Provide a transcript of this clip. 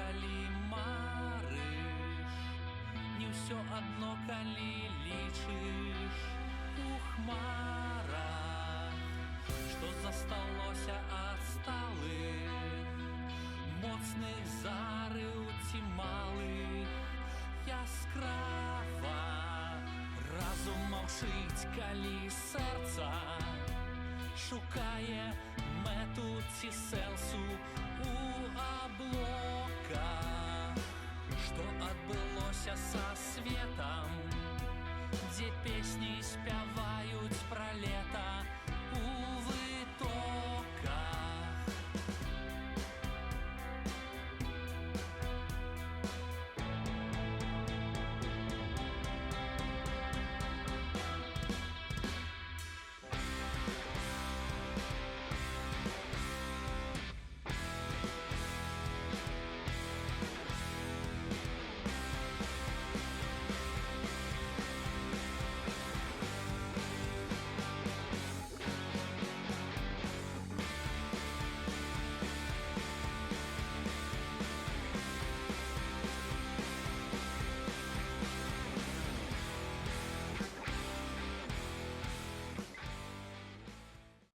калі марыш, не ўсё адно, калі лічыш у хмарах, што засталося ад сталых, моцных зарыў ці малых. Яскрава разум маўчыць, калі сэрца шукае мэту ці сэнсу у аблоках. Што адбылося са светам, дзе песні спяваюць пра лета,